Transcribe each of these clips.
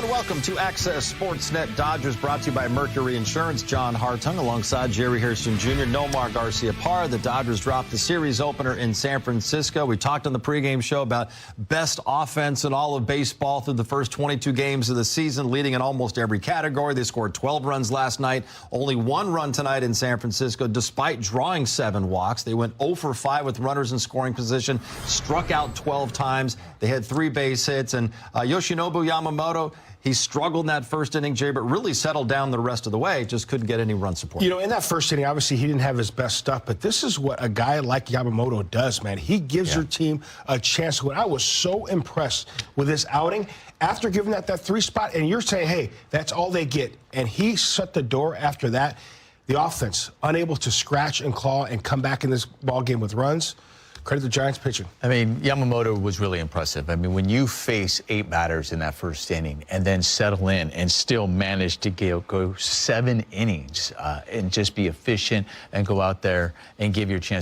welcome to Access Sportsnet Dodgers, brought to you by Mercury Insurance. John Hartung alongside Jerry Hairston Jr., Nomar Garcia-Parra. The Dodgers dropped the series opener in San Francisco. We talked on the pregame show about best offense in all of baseball through the first 22 games of the season, leading in almost every category. They scored 12 runs last night, only 1 run tonight in San Francisco, despite drawing 7 walks. They went 0 for 5 with runners in scoring position, struck out 12 times. They had 3 base hits, and Yoshinobu Yamamoto, he struggled in that first inning, Jay, but really settled down the rest of the way. Just couldn't get any run support. You know, in that first inning, obviously he didn't have his best stuff, but this is what a guy like Yamamoto does, man. He gives your team a chance to win. I was so impressed with this outing. After giving that 3 spot, and you're saying, hey, that's all they get. And he shut the door after that. The offense, unable to scratch and claw and come back in this ball game with runs. Credit the Giants pitching. I mean, Yamamoto was really impressive. I mean, when you face 8 batters in that first inning and then settle in and still manage to go 7 innings and just be efficient and go out there and give your team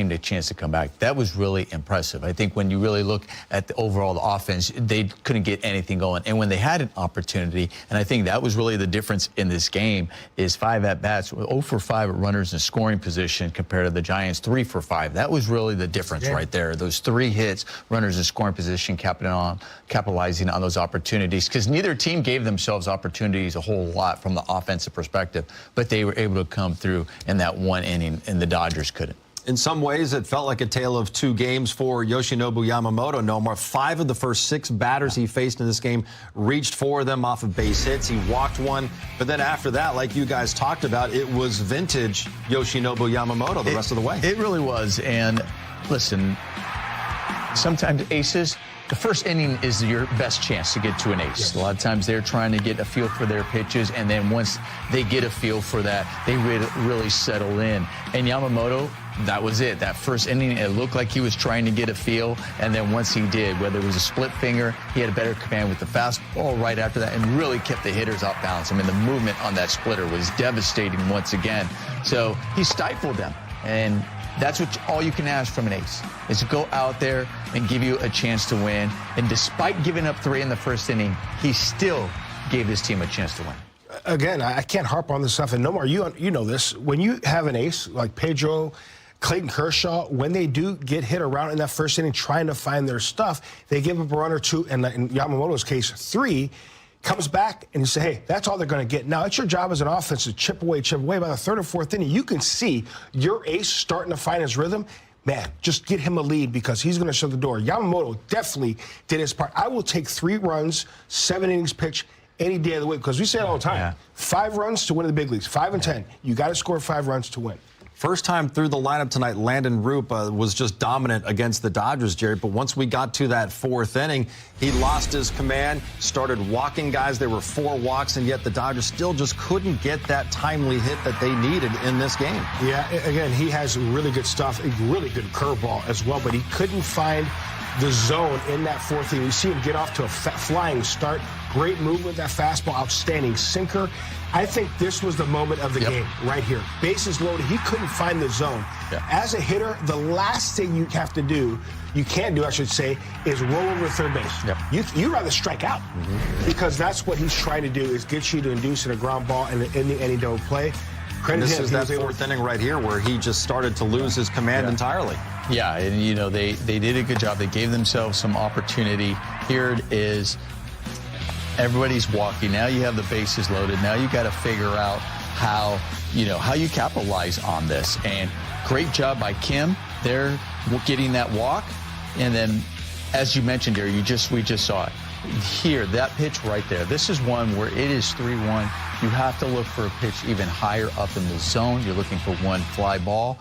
the chance to come back, that was really impressive. I think when you really look at the overall offense, they couldn't get anything going. And when they had an opportunity, and I think that was really the difference in this game, is 5 at-bats, 0 for 5 at runners in scoring position compared to the Giants 3 for 5. That was really the difference right there. Those 3 hits, runners in scoring position, capitalizing on those opportunities, because neither team gave themselves opportunities a whole lot from the offensive perspective, but they were able to come through in that 1 inning, and the Dodgers couldn't. In some ways, it felt like a tale of 2 games for Yoshinobu Yamamoto. No more. 5 of the first 6 batters he faced in this game reached for them off of base hits. He walked 1. But then after that, like you guys talked about, it was vintage Yoshinobu Yamamoto the rest of the way. It really was. And listen, sometimes aces, the first inning is your best chance to get to an ace. Yes. A lot of times they're trying to get a feel for their pitches, and then once they get a feel for that, they really settle in. And Yamamoto, that was it. That first inning, it looked like he was trying to get a feel, and then once he did, whether it was a split finger, he had a better command with the fastball right after that and really kept the hitters off balance. I mean, the movement on that splitter was devastating once again. So he stifled them, and that's all you can ask from an ace, is to go out there and give you a chance to win. And despite giving up 3 in the first inning, he still gave his team a chance to win. Again, I can't harp on this stuff, and Nomar, you know this. When you have an ace like Pedro, Clayton Kershaw, when they do get hit around in that first inning trying to find their stuff, they give up a run or 2, and in Yamamoto's case, 3, comes back and you say, hey, that's all they're going to get. Now, it's your job as an offense to chip away. By the 3rd or 4th inning, you can see your ace starting to find his rhythm. Man, just get him a lead, because he's going to shut the door. Yamamoto definitely did his part. I will take 3 runs, 7 innings pitch any day of the week, because we say it all the time. 5 runs to win in the big leagues, 5 and 10. You got to score 5 runs to win. First time through the lineup tonight, Landon Roop was just dominant against the Dodgers, Jerry. But once we got to that 4th inning, he lost his command, started walking guys. There were 4 walks, and yet the Dodgers still just couldn't get that timely hit that they needed in this game. Yeah, again, he has really good stuff, a really good curveball as well, but he couldn't find the zone in that 4th inning. You see him get off to a flying start. Great movement, that fastball, outstanding sinker. I think this was the moment of the game right here. Bases loaded. He couldn't find the zone. As a hitter, the last thing you have to do, you can't do, I should say, is roll over third base. You'd rather strike out, because that's what he's trying to do, is get you to induce in a ground ball and in the any double play. This is that 4th inning right here where he just started to lose his command entirely. Yeah, and you know, they did a good job. They gave themselves some opportunity. Here it is. Everybody's walking. Now you have the bases loaded. Now you got to figure out how you capitalize on this. And great job by Kim there, getting that walk. And then, as you mentioned here, we just saw it. Here, that pitch right there. This is one where it is 3-1. You have to look for a pitch even higher up in the zone. You're looking for one fly ball.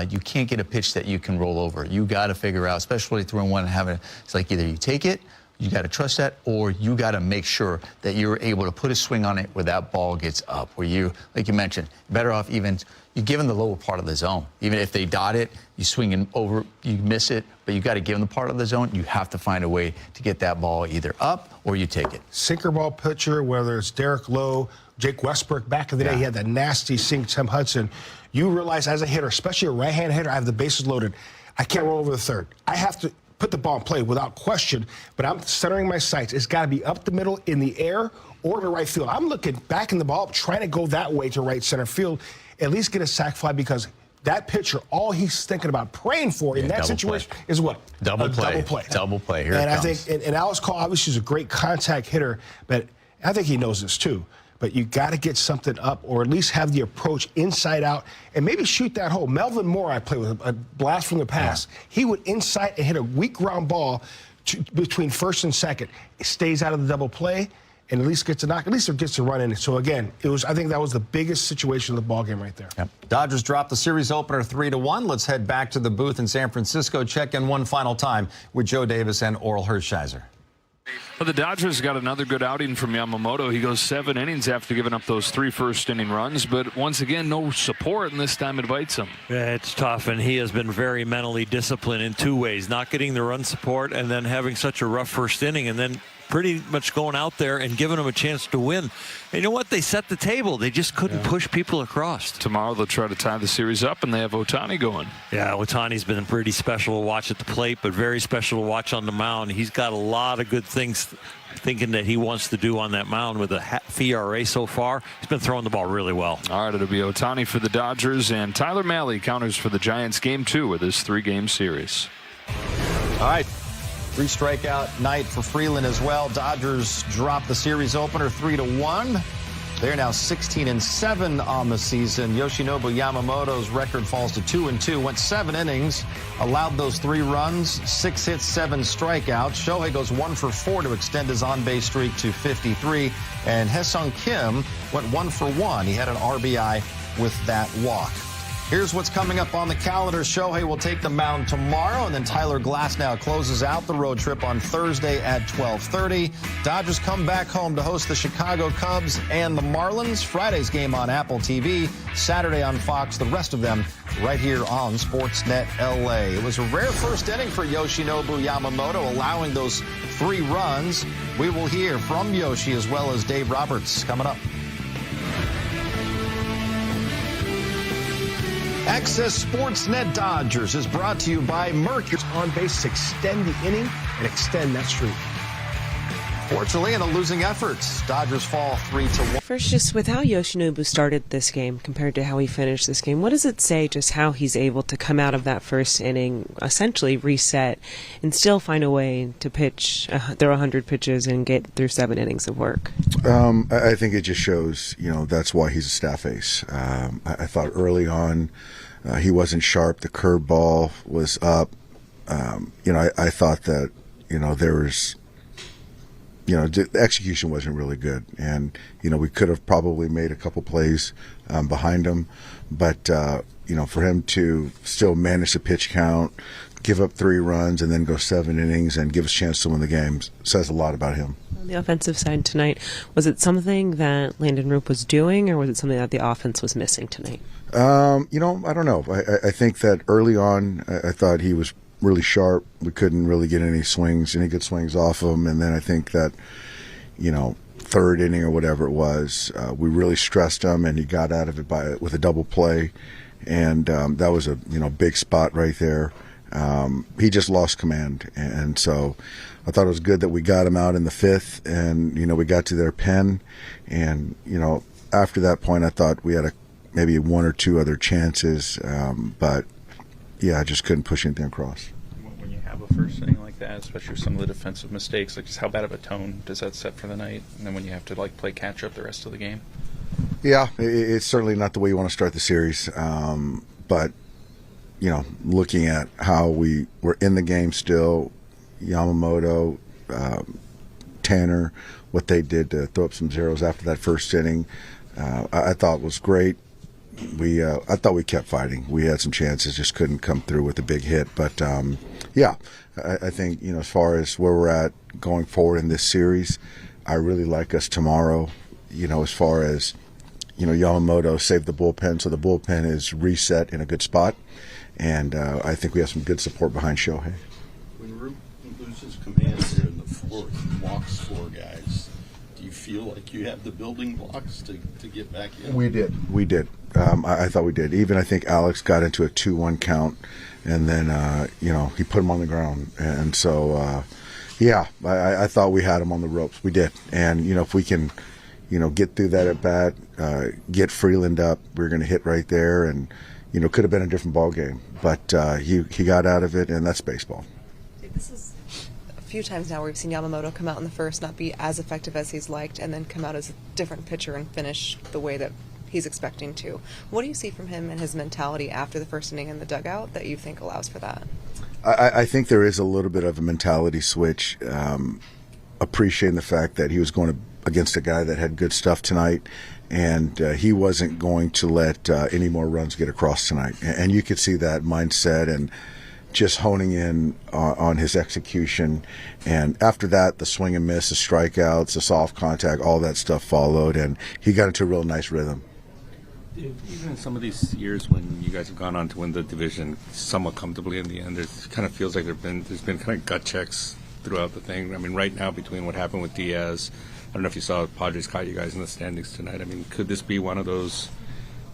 You can't get a pitch that you can roll over. You got to figure out, especially throwing one and having it's like either you take it, you got to trust that, or you got to make sure that you're able to put a swing on it where that ball gets up, where you, like you mentioned, better off even you give them the lower part of the zone. Even if they dot it, you swing it over, you miss it, but you got to give them the part of the zone. You have to find a way to get that ball either up or you take it. Sinker ball pitcher, whether it's Derek Lowe, Jake Westbrook, back in the day, he had that nasty sink, Tim Hudson. You realize as a hitter, especially a right-hand hitter, I have the bases loaded. I can't roll over the third. I have to put the ball in play without question, but I'm centering my sights. It's got to be up the middle, in the air, or to right field. I'm looking back in the ball, trying to go that way to right center field, at least get a sac fly, because that pitcher, all he's thinking about, praying for in that situation is what? Double play. Double play. Double play. Here and it comes. I think, and Alex Cole obviously is a great contact hitter, but I think he knows this too. But you got to get something up, or at least have the approach inside out, and maybe shoot that hole. Melvin Moore, I played with a blast from the past. Yeah. He would inside and hit a weak ground ball between first and second. It stays out of the double play, and at least gets a knock. At least it gets a run in it. So again, I think that was the biggest situation of the ball game right there. Yep. Dodgers dropped the series opener 3-1. Let's head back to the booth in San Francisco. Check in one final time with Joe Davis and Oral Hershiser. Well, the Dodgers got another good outing from Yamamoto. He goes 7 innings after giving up those 3 first-inning runs, but once again, no support, and this time it bites him. Yeah, it's tough, and he has been very mentally disciplined in 2 ways, not getting the run support and then having such a rough first inning, and then pretty much going out there and giving them a chance to win. And you know what? They set the table. They just couldn't push people across. Tomorrow they'll try to tie the series up, and they have Ohtani going. Yeah, Ohtani's been pretty special to watch at the plate, but very special to watch on the mound. He's got a lot of good things thinking that he wants to do on that mound with a ERA so far. He's been throwing the ball really well. All right, it'll be Ohtani for the Dodgers, and Tyler Mahle counters for the Giants game 2 of this 3-game series. All right. 3 strikeout night for Freeland as well. Dodgers dropped the series opener 3-1. They're now 16-7 on the season. Yoshinobu Yamamoto's record falls to 2-2. Went 7 innings, allowed those 3 runs, 6 hits, 7 strikeouts. Shohei goes 1 for 4 to extend his on-base streak to 53. And Haesung Kim went 1 for 1. He had an RBI with that walk. Here's what's coming up on the calendar. Shohei will take the mound tomorrow, and then Tyler Glasnow closes out the road trip on Thursday at 12:30. Dodgers come back home to host the Chicago Cubs and the Marlins. Friday's game on Apple TV, Saturday on Fox, the rest of them right here on Sportsnet LA. It was a rare first inning for Yoshinobu Yamamoto, allowing those 3 runs. We will hear from Yoshi as well as Dave Roberts coming up. Access Sportsnet Dodgers is brought to you by Mercury. On base to extend the inning and extend that streak. Fortunately, in a losing effort, Dodgers fall 3-1. First, just with how Yoshinobu started this game compared to how he finished this game, what does it say just how he's able to come out of that first inning, essentially reset, and still find a way to pitch, throw 100 pitches and get through 7 innings of work? I think it just shows, that's why he's a staff ace. I thought early on he wasn't sharp. The curveball was up. I thought that, there was... the execution wasn't really good, and we could have probably made a couple plays behind him, but for him to still manage the pitch count, give up 3 runs, and then go 7 innings and give us a chance to win the game says a lot about him. On the offensive side tonight, was it something that Landon Roop was doing, or was it something that the offense was missing tonight? I don't know. I think that early on, I thought he was really sharp. We couldn't really get any good swings off him. And then I think that, 3rd inning or whatever it was, we really stressed him, and he got out of it with a double play. And that was a big spot right there. He just lost command. And so I thought it was good that we got him out in the 5th, and, we got to their pen. And, after that point, I thought we had maybe 1 or 2 other chances. But yeah, I just couldn't push anything across. When you have a first inning like that, especially with some of the defensive mistakes, just how bad of a tone does that set for the night? And then when you have to play catch up the rest of the game? Yeah, it's certainly not the way you want to start the series. But looking at how we were in the game still, Yamamoto, Tanner, what they did to throw up some zeros after that first inning, I thought was great. I thought we kept fighting. We had some chances, just couldn't come through with a big hit. But I think as far as where we're at going forward in this series, I really like us tomorrow. As far as Yamamoto saved the bullpen, so the bullpen is reset in a good spot, and I think we have some good support behind Shohei. When Roop loses command here in the 4th, walks 4 guys, Do you feel like you have the building blocks to get back in? We did. I thought we did. Even I think Alex got into a 2-1 count, and then he put him on the ground, and so I thought we had him on the ropes. We did, and if we can, get through that at bat, get Freeland up, we're going to hit right there, and could have been a different ball game, but he got out of it, and that's baseball. This is a few times now where we've seen Yamamoto come out in the first, not be as effective as he's liked, and then come out as a different pitcher and finish the way that he's expecting to. What do you see from him and his mentality after the first inning in the dugout that you think allows for that? I think there is a little bit of a mentality switch, appreciating the fact that he was going against a guy that had good stuff tonight, and he wasn't going to let any more runs get across tonight. And you could see that mindset and just honing in on his execution. And after that, the swing and miss, the strikeouts, the soft contact, all that stuff followed, and he got into a real nice rhythm. Even in some of these years when you guys have gone on to win the division somewhat comfortably in the end, it kind of feels like there's been kind of gut checks throughout the thing. I mean, right now between what happened with Diaz, I don't know if you saw Padres caught you guys in the standings tonight. I mean, could this be one of those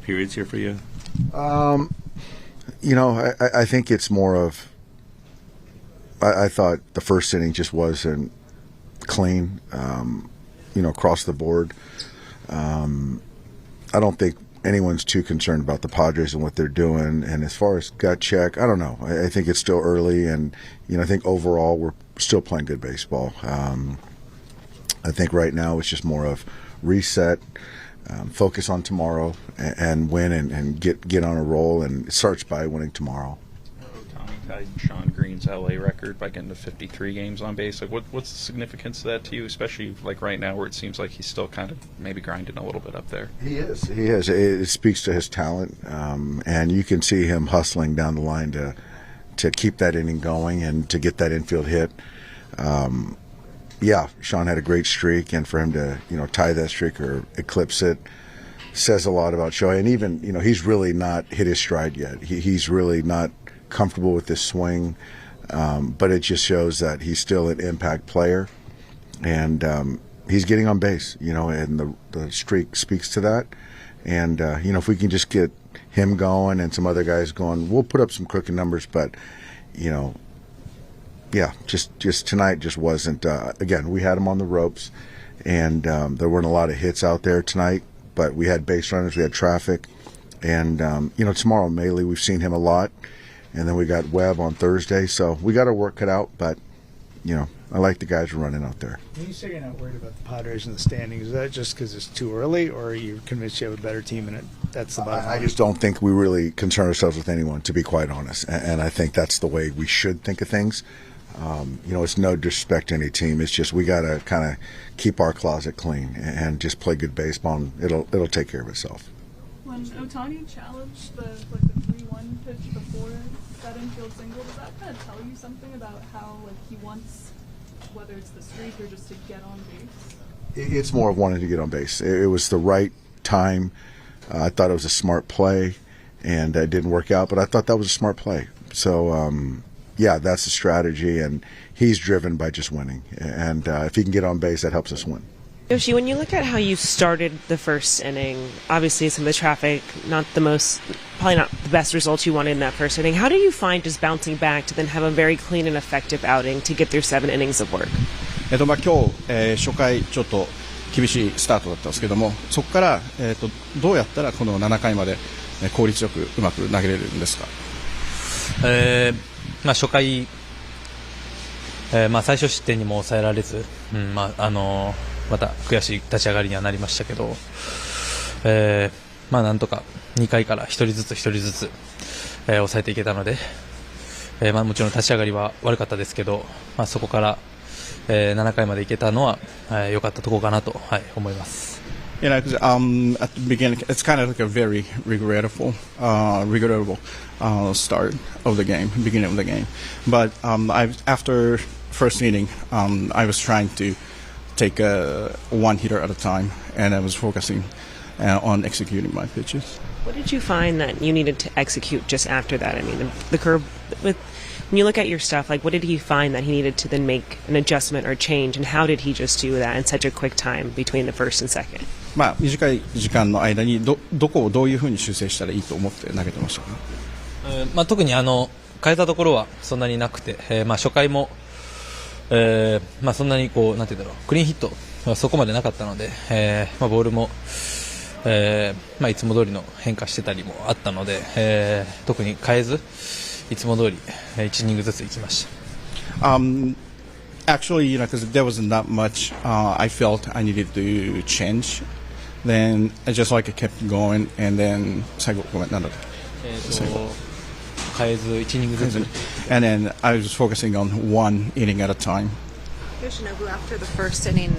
periods here for you? I think it's more of I thought the first inning just wasn't clean, across the board. I don't think anyone's too concerned about the Padres and what they're doing. And as far as gut check, I don't know. I think it's still early, and I think overall we're still playing good baseball. I think right now it's just more of reset, focus on tomorrow, and win and get on a roll. And it starts by winning tomorrow. Tommy tied Sean Green's LA record by getting to 53 games on base. Like, what's the significance of that to you, especially like right now where it seems like he's still kind of maybe grinding a little bit up there? He is. It speaks to his talent, and you can see him hustling down the line to keep that inning going and to get that infield hit. Sean had a great streak, and for him to tie that streak or eclipse it says a lot about Shohei. And even he's really not hit his stride yet. He's really not comfortable with this swing, but it just shows that he's still an impact player, and he's getting on base. And the streak speaks to that. And if we can just get him going and some other guys going, we'll put up some crooked numbers. But just tonight just wasn't. Again, we had him on the ropes, and there weren't a lot of hits out there tonight. But we had base runners, we had traffic, and tomorrow Maley, we've seen him a lot, and then we got Webb on Thursday, so we got our work cut out. But I like the guys running out there. When you say you're not worried about the Padres in the standings, is that just because it's too early, or are you convinced you have a better team and that's the bottom line? I just don't think we really concern ourselves with anyone, to be quite honest, and I think that's the way we should think of things. It's no disrespect to any team. It's just we got to kind of keep our closet clean and just play good baseball, and it'll take care of itself. When Ohtani challenged the 3-1 pitch before that infield single, does that kind of tell you something about how he wants, whether it's the streak or just to get on base? It's more of wanting to get on base. It was the right time. I thought it was a smart play, and it didn't work out, but I thought that was a smart play. So, that's the strategy, and he's driven by just winning. And if he can get on base, that helps us win. Yoshi, when you look at how you started the first inning, obviously some of the traffic, probably not the best results you wanted in that first inning. How do you find just bouncing back to then have a very clean and effective outing to get through 7 innings of work? 今日、初回ちょっと厳しいスタートだったんですけども、そこから、どうやったらこの7回まで効率よくうまく投げれるんですか？初回、最初失点にも抑えられず、また悔しい立ち上がりにはなりましたけど、なんとか2回から1人ずつ、抑えていけたので、もちろん立ち上がりは悪かったですけど、そこから、7回までいけたのは良かったところかなと、思います。at the beginning, it's kind of like a very regrettable start of the game, beginning of the game. But after first inning, I was trying to take one hitter at a time, and I was focusing on executing my pitches. What did you find that you needed to execute just after that? I mean, the curve When you look at your stuff, like what did he find that he needed to then make an adjustment or change, and how did he just do that in such a quick time between the first and second? まあ短い時間の間にどこをどういうふうに修正したらいいと思って投げてましたか？まあ特に変えたところはそんなになくて、まあ初回も、まあそんなにこうなんていうんだろう、クリーンヒットはそこまでなかったので、まあボールも。まあいつも通りの変化してたりもあったので、特に変えずいつも通り1イニングずつ行きました。Actually, because there wasn't that much, I felt I needed to change. Then I just kept going, and then 最後ごめんなんだっけ？変えず1イニングずつ。And then I was focusing on one inning at a time. Yoshinobu, after the first inning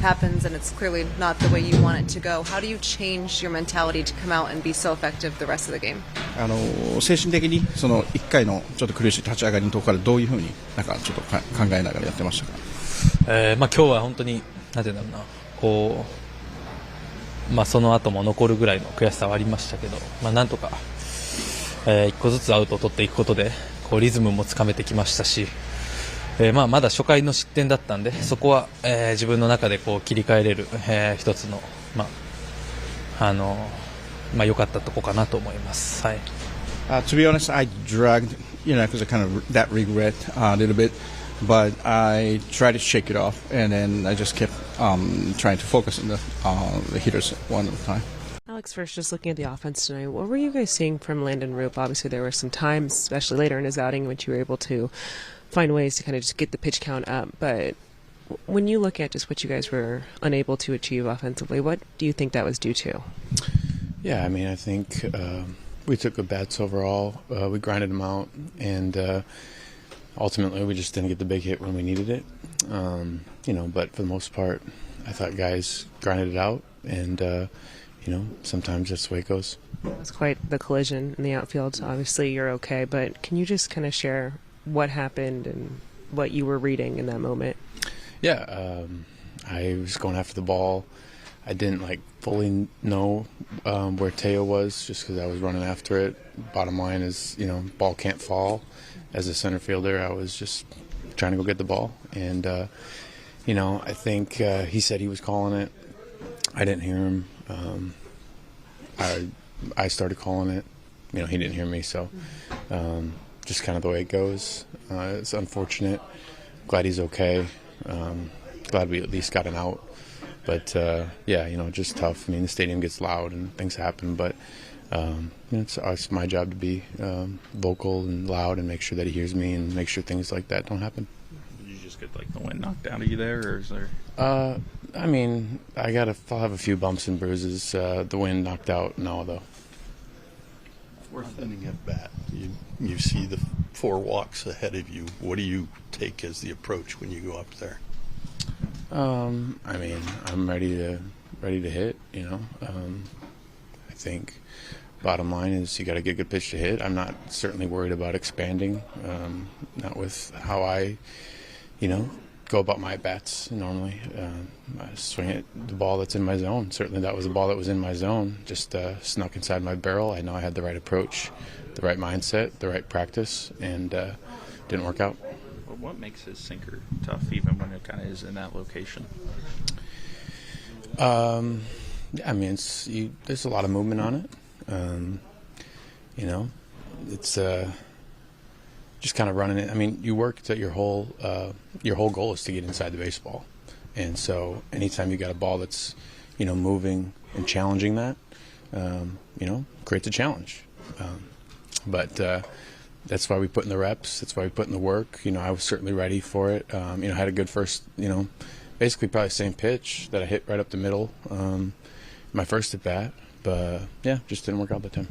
happens and it's clearly not the way you want it to go, how do you change your mentality to come out and be so effective the rest of the game? 精神的にその1回のちょっと苦しい立ち上がりのところからどういうふうになんかちょっと考えながらやってましたか？まあ今日は本当になんていうんだろうな、こうまあその後も残るぐらいの悔しさはありましたけど、まあなんとか、1個ずつアウトを取っていくことでこうリズムもつかめてきましたし。まあまだ初回の失点だったんで、そこは、自分の中でこう切り替えれる、一つのまあ良かったとこかなと思います。はい。To be honest, I dragged, because I kind of that regret a little bit, but I tried to shake it off, and then I just kept trying to focus on the hitters one at a time. Alex, first, just looking at the offense tonight, what were you guys seeing from Landon Roop? Obviously, there were some times, especially later in his outing, in which you were able to find ways to kind of just get the pitch count up. But when you look at just what you guys were unable to achieve offensively, what do you think that was due to? Yeah, I mean, I think we took good bats overall. We grinded them out, and ultimately we just didn't get the big hit when we needed it. But for the most part, I thought guys grinded it out, and sometimes that's the way it goes. It was quite the collision in the outfield. Obviously, you're okay, but can you just kind of share what happened and what you were reading in that moment? Yeah, I was going after the ball. I didn't fully know where Teo was just because I was running after it. Bottom line is, ball can't fall. As a center fielder, I was just trying to go get the ball. And, I think he said he was calling it. I didn't hear him. I started calling it. He didn't hear me, so just kind of the way it goes. It's unfortunate. Glad he's okay. Glad we at least got an out. But, just tough. I mean, the stadium gets loud and things happen, but it's my job to be vocal and loud and make sure that he hears me and make sure things like that don't happen. Did you just get the wind knocked out of you there, or is there? I mean, I'll have a few bumps and bruises. The wind knocked out, no, though. Fourth inning at bat, you see the 4 walks ahead of you. What do you take as the approach when you go up there? I mean, I'm ready to hit. I think bottom line is you got to get a good pitch to hit. I'm not certainly worried about expanding. Not with how I, go about my bats normally. I swing at the ball that's in my zone. Certainly that was the ball that was in my zone. Just snuck inside my barrel. I know I had the right approach, the right mindset, the right practice, and didn't work out. Well, what makes his sinker tough even when it kind of is in that location? I mean, there's a lot of movement on it. It's just kind of running it. I mean, you work that your whole goal is to get inside the baseball, and so anytime you got a ball that's moving and challenging that, creates a challenge. But that's why we put in the reps. That's why we put in the work. I was certainly ready for it. I had a good first. Basically probably the same pitch that I hit right up the middle. My first at bat, but just didn't work out that time.